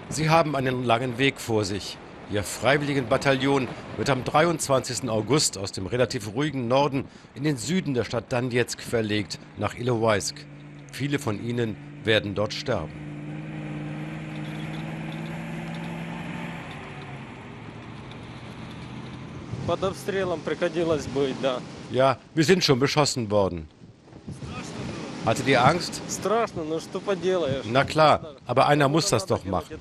Sie haben einen langen Weg vor sich. Ihr Freiwilligenbataillon wird am 23. August aus dem relativ ruhigen Norden in den Süden der Stadt Donezk verlegt, nach Ilowaisk. Viele von ihnen werden dort sterben. Ja, wir sind schon beschossen worden. Hattet ihr Angst? Na klar, aber einer muss das doch machen.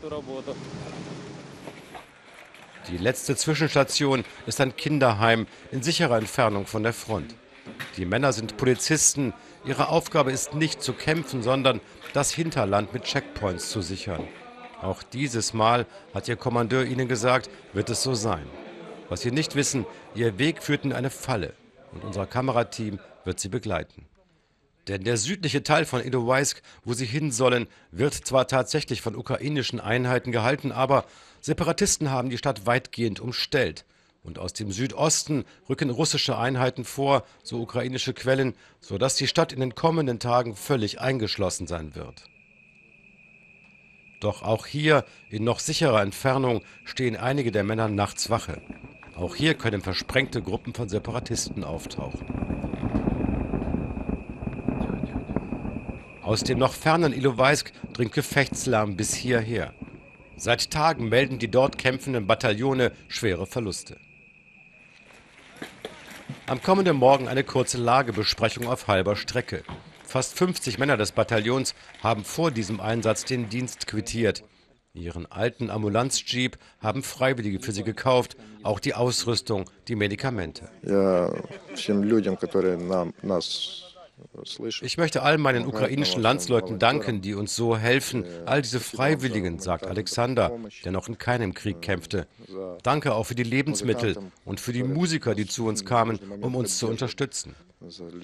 Die letzte Zwischenstation ist ein Kinderheim in sicherer Entfernung von der Front. Die Männer sind Polizisten. Ihre Aufgabe ist nicht zu kämpfen, sondern das Hinterland mit Checkpoints zu sichern. Auch dieses Mal, hat ihr Kommandeur ihnen gesagt, wird es so sein. Was sie nicht wissen, ihr Weg führt in eine Falle und unser Kamerateam wird sie begleiten. Denn der südliche Teil von Ilowaisk, wo sie hin sollen, wird zwar tatsächlich von ukrainischen Einheiten gehalten, aber Separatisten haben die Stadt weitgehend umstellt. Und aus dem Südosten rücken russische Einheiten vor, so ukrainische Quellen, sodass die Stadt in den kommenden Tagen völlig eingeschlossen sein wird. Doch auch hier, in noch sicherer Entfernung, stehen einige der Männer nachts Wache. Auch hier können versprengte Gruppen von Separatisten auftauchen. Aus dem noch fernen Ilowaisk dringt Gefechtslärm bis hierher. Seit Tagen melden die dort kämpfenden Bataillone schwere Verluste. Am kommenden Morgen eine kurze Lagebesprechung auf halber Strecke. Fast 50 Männer des Bataillons haben vor diesem Einsatz den Dienst quittiert. Ihren alten Ambulanzjeep haben Freiwillige für sie gekauft, auch die Ausrüstung, die Medikamente. Ich möchte all meinen ukrainischen Landsleuten danken, die uns so helfen. All diese Freiwilligen, sagt Alexander, der noch in keinem Krieg kämpfte. Danke auch für die Lebensmittel und für die Musiker, die zu uns kamen, um uns zu unterstützen.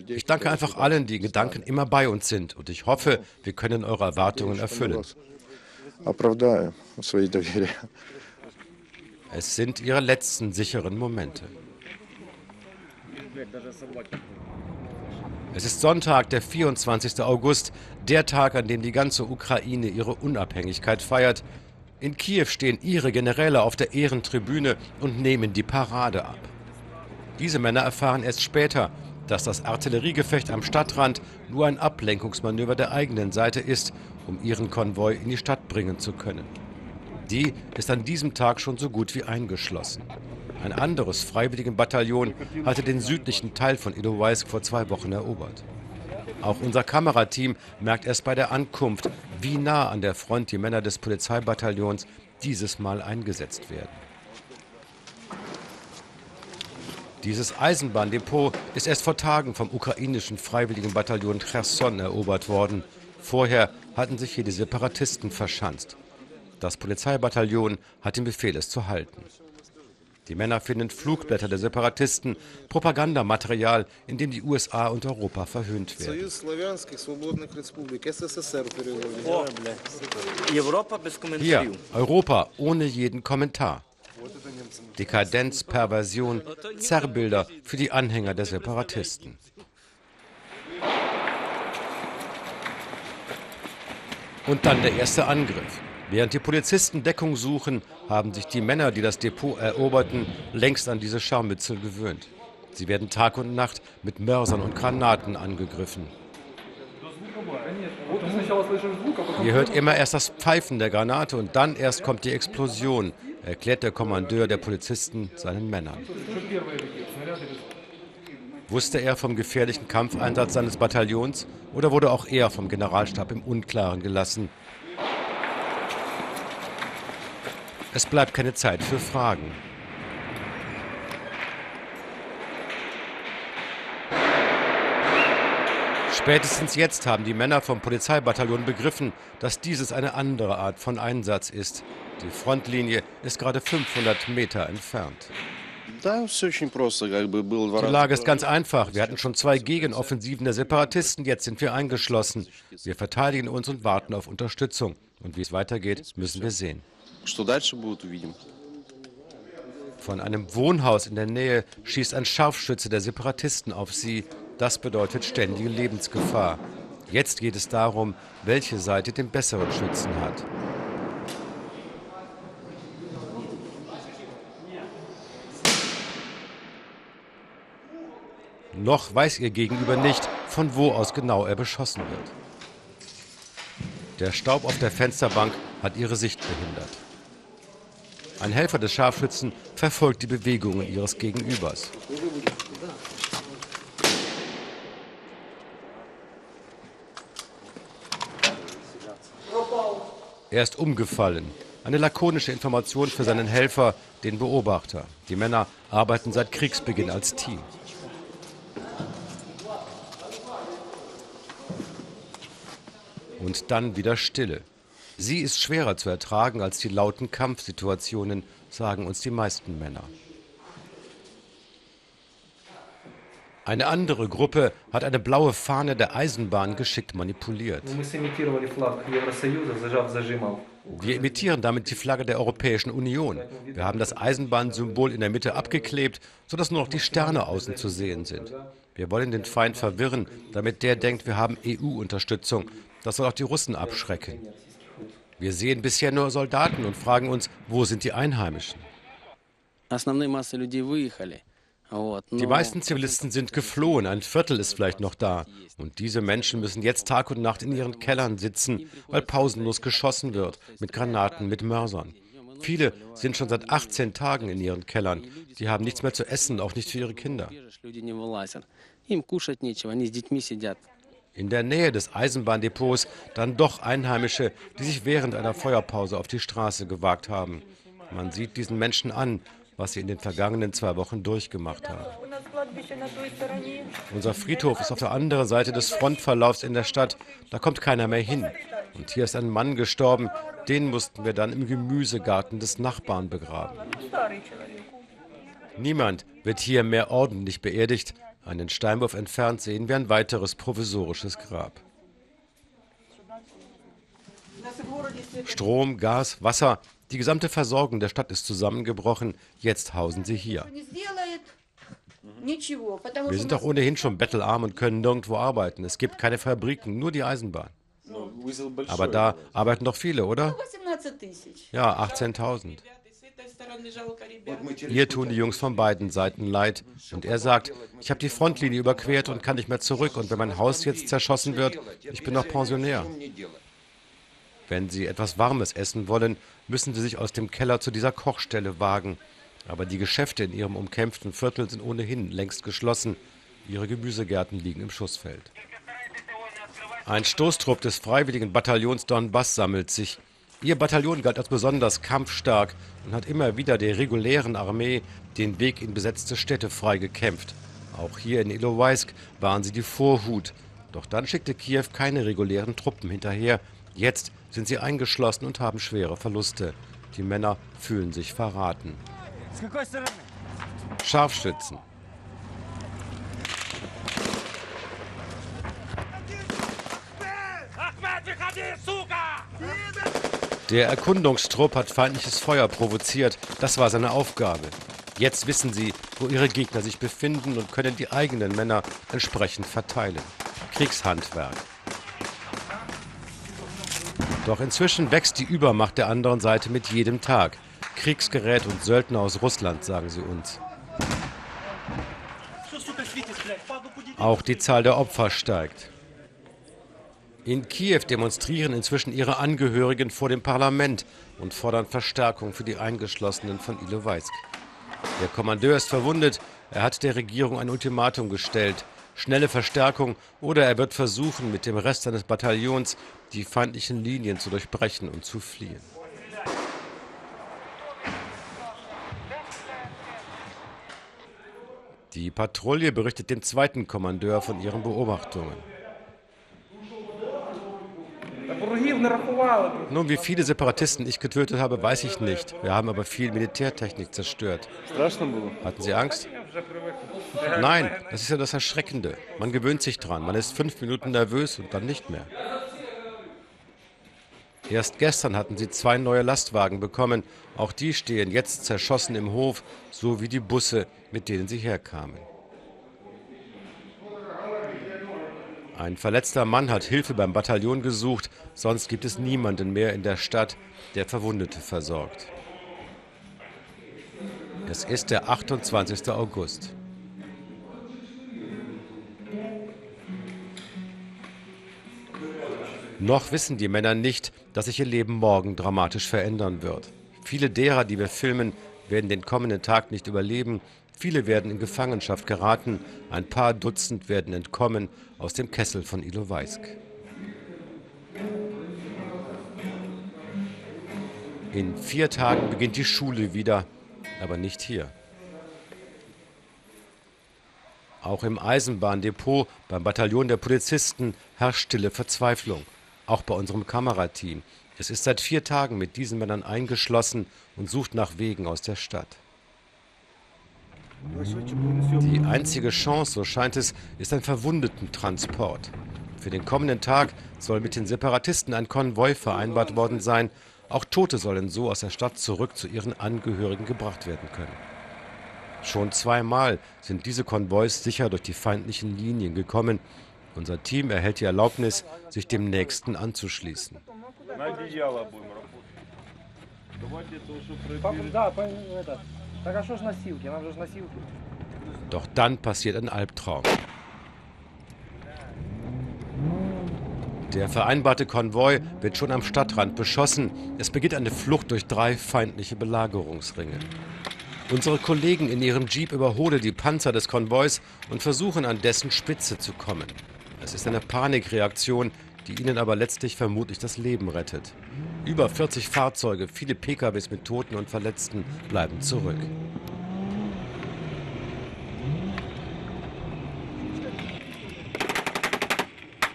Ich danke einfach allen, die in Gedanken immer bei uns sind. Und ich hoffe, wir können eure Erwartungen erfüllen. Es sind ihre letzten sicheren Momente. Es ist Sonntag, der 24. August, der Tag, an dem die ganze Ukraine ihre Unabhängigkeit feiert. In Kiew stehen ihre Generäle auf der Ehrentribüne und nehmen die Parade ab. Diese Männer erfahren erst später, dass das Artilleriegefecht am Stadtrand nur ein Ablenkungsmanöver der eigenen Seite ist, um ihren Konvoi in die Stadt bringen zu können. Die ist an diesem Tag schon so gut wie eingeschlossen. Ein anderes Freiwilligenbataillon hatte den südlichen Teil von Ilowaisk vor 2 Wochen erobert. Auch unser Kamerateam merkt erst bei der Ankunft, wie nah an der Front die Männer des Polizeibataillons dieses Mal eingesetzt werden. Dieses Eisenbahndepot ist erst vor Tagen vom ukrainischen Freiwilligenbataillon Cherson erobert worden. Vorher hatten sich hier die Separatisten verschanzt. Das Polizeibataillon hat den Befehl, es zu halten. Die Männer finden Flugblätter der Separatisten, Propagandamaterial, in dem die USA und Europa verhöhnt werden. Hier, Europa ohne jeden Kommentar. Dekadenz, Perversion, Zerrbilder für die Anhänger der Separatisten. Und dann der erste Angriff. Während die Polizisten Deckung suchen, haben sich die Männer, die das Depot eroberten, längst an diese Scharmützel gewöhnt. Sie werden Tag und Nacht mit Mörsern und Granaten angegriffen. Ihr hört immer erst das Pfeifen der Granate und dann erst kommt die Explosion, erklärt der Kommandeur der Polizisten seinen Männern. Wusste er vom gefährlichen Kampfeinsatz seines Bataillons oder wurde auch er vom Generalstab im Unklaren gelassen? Es bleibt keine Zeit für Fragen. Spätestens jetzt haben die Männer vom Polizeibataillon begriffen, dass dieses eine andere Art von Einsatz ist. Die Frontlinie ist gerade 500 Meter entfernt. Die Lage ist ganz einfach. Wir hatten schon 2 Gegenoffensiven der Separatisten, jetzt sind wir eingeschlossen. Wir verteidigen uns und warten auf Unterstützung. Und wie es weitergeht, müssen wir sehen. Von einem Wohnhaus in der Nähe schießt ein Scharfschütze der Separatisten auf sie. Das bedeutet ständige Lebensgefahr. Jetzt geht es darum, welche Seite den besseren Schützen hat. Noch weiß ihr Gegenüber nicht, von wo aus genau er beschossen wird. Der Staub auf der Fensterbank hat ihre Sicht behindert. Ein Helfer des Scharfschützen verfolgt die Bewegungen ihres Gegenübers. Er ist umgefallen. Eine lakonische Information für seinen Helfer, den Beobachter. Die Männer arbeiten seit Kriegsbeginn als Team. Und dann wieder Stille. Sie ist schwerer zu ertragen als die lauten Kampfsituationen, sagen uns die meisten Männer. Eine andere Gruppe hat eine blaue Fahne der Eisenbahn geschickt manipuliert. Wir imitieren damit die Flagge der Europäischen Union. Wir haben das Eisenbahnsymbol in der Mitte abgeklebt, sodass nur noch die Sterne außen zu sehen sind. Wir wollen den Feind verwirren, damit der denkt, wir haben EU-Unterstützung. Das soll auch die Russen abschrecken. Wir sehen bisher nur Soldaten und fragen uns, wo sind die Einheimischen? Die meisten Zivilisten sind geflohen, ein Viertel ist vielleicht noch da. Und diese Menschen müssen jetzt Tag und Nacht in ihren Kellern sitzen, weil pausenlos geschossen wird, mit Granaten, mit Mörsern. Viele sind schon seit 18 Tagen in ihren Kellern. Sie haben nichts mehr zu essen, auch nicht für ihre Kinder. In der Nähe des Eisenbahndepots dann doch Einheimische, die sich während einer Feuerpause auf die Straße gewagt haben. Man sieht diesen Menschen an, was sie in den vergangenen 2 Wochen durchgemacht haben. Unser Friedhof ist auf der anderen Seite des Frontverlaufs in der Stadt. Da kommt keiner mehr hin. Und hier ist ein Mann gestorben, den mussten wir dann im Gemüsegarten des Nachbarn begraben. Niemand wird hier mehr ordentlich beerdigt. Einen Steinwurf entfernt sehen wir ein weiteres provisorisches Grab. Strom, Gas, Wasser, die gesamte Versorgung der Stadt ist zusammengebrochen. Jetzt hausen sie hier. Wir sind doch ohnehin schon bettelarm und können nirgendwo arbeiten. Es gibt keine Fabriken, nur die Eisenbahn. Aber da arbeiten doch viele, oder? Ja, 18.000. Hier tun die Jungs von beiden Seiten leid. Und er sagt, ich habe die Frontlinie überquert und kann nicht mehr zurück. Und wenn mein Haus jetzt zerschossen wird, ich bin noch Pensionär. Wenn sie etwas Warmes essen wollen, müssen sie sich aus dem Keller zu dieser Kochstelle wagen. Aber die Geschäfte in ihrem umkämpften Viertel sind ohnehin längst geschlossen. Ihre Gemüsegärten liegen im Schussfeld. Ein Stoßtrupp des freiwilligen Bataillons Donbass sammelt sich. Ihr Bataillon galt als besonders kampfstark und hat immer wieder der regulären Armee den Weg in besetzte Städte freigekämpft. Auch hier in Ilowaisk waren sie die Vorhut. Doch dann schickte Kiew keine regulären Truppen hinterher. Jetzt sind sie eingeschlossen und haben schwere Verluste. Die Männer fühlen sich verraten. Scharfschützen. Der Erkundungstrupp hat feindliches Feuer provoziert. Das war seine Aufgabe. Jetzt wissen sie, wo ihre Gegner sich befinden und können die eigenen Männer entsprechend verteilen. Kriegshandwerk. Doch inzwischen wächst die Übermacht der anderen Seite mit jedem Tag. Kriegsgerät und Söldner aus Russland, sagen sie uns. Auch die Zahl der Opfer steigt. In Kiew demonstrieren inzwischen ihre Angehörigen vor dem Parlament und fordern Verstärkung für die Eingeschlossenen von Ilowaisk. Der Kommandeur ist verwundet. Er hat der Regierung ein Ultimatum gestellt. Schnelle Verstärkung oder er wird versuchen, mit dem Rest seines Bataillons die feindlichen Linien zu durchbrechen und zu fliehen. Die Patrouille berichtet dem zweiten Kommandeur von ihren Beobachtungen. Nun, wie viele Separatisten ich getötet habe, weiß ich nicht. Wir haben aber viel Militärtechnik zerstört. Hatten Sie Angst? Nein, das ist ja das Erschreckende. Man gewöhnt sich dran. Man ist 5 Minuten nervös und dann nicht mehr. Erst gestern hatten sie 2 neue Lastwagen bekommen. Auch die stehen jetzt zerschossen im Hof, so wie die Busse, mit denen sie herkamen. Ein verletzter Mann hat Hilfe beim Bataillon gesucht, sonst gibt es niemanden mehr in der Stadt, der Verwundete versorgt. Es ist der 28. August. Noch wissen die Männer nicht, dass sich ihr Leben morgen dramatisch verändern wird. Viele derer, die wir filmen, werden den kommenden Tag nicht überleben. Viele werden in Gefangenschaft geraten. Ein paar Dutzend werden entkommen aus dem Kessel von Ilowaisk. In 4 Tagen beginnt die Schule wieder, aber nicht hier. Auch im Eisenbahndepot beim Bataillon der Polizisten herrscht stille Verzweiflung. Auch bei unserem Kamerateam. Es ist seit 4 Tagen mit diesen Männern eingeschlossen und sucht nach Wegen aus der Stadt. Die einzige Chance, so scheint es, ist ein Verwundetentransport. Für den kommenden Tag soll mit den Separatisten ein Konvoi vereinbart worden sein. Auch Tote sollen so aus der Stadt zurück zu ihren Angehörigen gebracht werden können. Schon 2-mal sind diese Konvois sicher durch die feindlichen Linien gekommen. Unser Team erhält die Erlaubnis, sich dem nächsten anzuschließen. Doch dann passiert ein Albtraum. Der vereinbarte Konvoi wird schon am Stadtrand beschossen. Es beginnt eine Flucht durch 3 feindliche Belagerungsringe. Unsere Kollegen in ihrem Jeep überholen die Panzer des Konvois und versuchen, an dessen Spitze zu kommen. Es ist eine Panikreaktion, die ihnen aber letztlich vermutlich das Leben rettet. Über 40 Fahrzeuge, viele PKWs mit Toten und Verletzten bleiben zurück.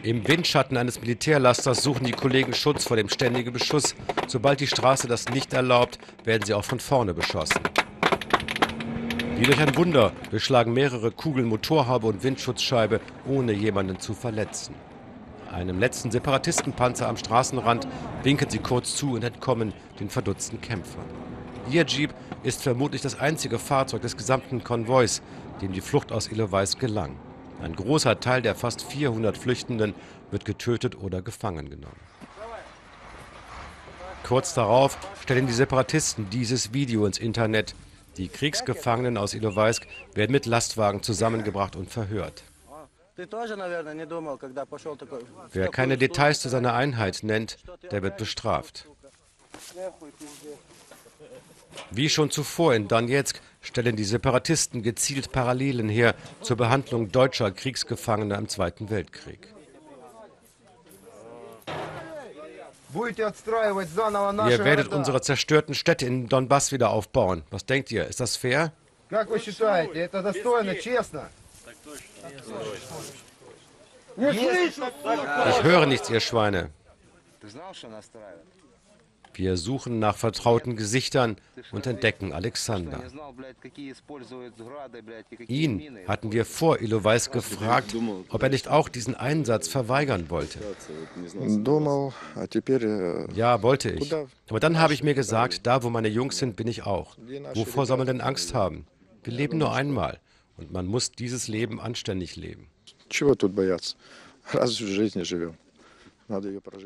Im Windschatten eines Militärlasters suchen die Kollegen Schutz vor dem ständigen Beschuss. Sobald die Straße das nicht erlaubt, werden sie auch von vorne beschossen. Wie durch ein Wunder durchschlagen mehrere Kugeln Motorhaube und Windschutzscheibe, ohne jemanden zu verletzen. Einem letzten Separatistenpanzer am Straßenrand winken sie kurz zu und entkommen den verdutzten Kämpfern. Ihr Jeep ist vermutlich das einzige Fahrzeug des gesamten Konvois, dem die Flucht aus Ilowaisk gelang. Ein großer Teil der fast 400 Flüchtenden wird getötet oder gefangen genommen. Kurz darauf stellen die Separatisten dieses Video ins Internet. Die Kriegsgefangenen aus Ilowaisk werden mit Lastwagen zusammengebracht und verhört. Wer keine Details zu seiner Einheit nennt, der wird bestraft. Wie schon zuvor in Donezk stellen die Separatisten gezielt Parallelen her zur Behandlung deutscher Kriegsgefangener im Zweiten Weltkrieg. Ihr werdet unsere zerstörten Städte in Donbass wieder aufbauen. Was denkt ihr? Ist das fair? Ich höre nichts, ihr Schweine. Wir suchen nach vertrauten Gesichtern und entdecken Alexander. Ihn hatten wir vor Ilowaisk gefragt, ob er nicht auch diesen Einsatz verweigern wollte. Ja, wollte ich. Aber dann habe ich mir gesagt, da wo meine Jungs sind, bin ich auch. Wovor soll man denn Angst haben? Wir leben nur einmal und man muss dieses Leben anständig leben.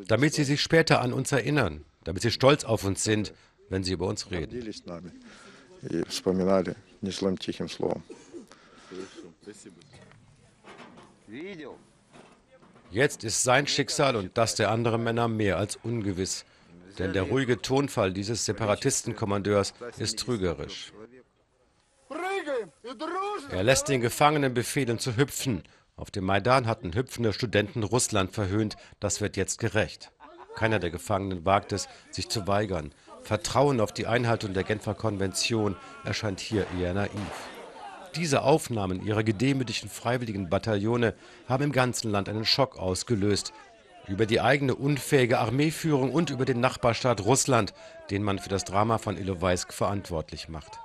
Damit sie sich später an uns erinnern, damit sie stolz auf uns sind, wenn sie über uns reden. Jetzt ist sein Schicksal und das der anderen Männer mehr als ungewiss, denn der ruhige Tonfall dieses Separatistenkommandeurs ist trügerisch. Er lässt den Gefangenen befehlen zu hüpfen. Auf dem Maidan hatten hüpfende Studenten Russland verhöhnt, das wird jetzt gerecht. Keiner der Gefangenen wagt es, sich zu weigern. Vertrauen auf die Einhaltung der Genfer Konvention erscheint hier eher naiv. Diese Aufnahmen ihrer gedemütigten freiwilligen Bataillone haben im ganzen Land einen Schock ausgelöst. Über die eigene unfähige Armeeführung und über den Nachbarstaat Russland, den man für das Drama von Ilowaisk verantwortlich macht.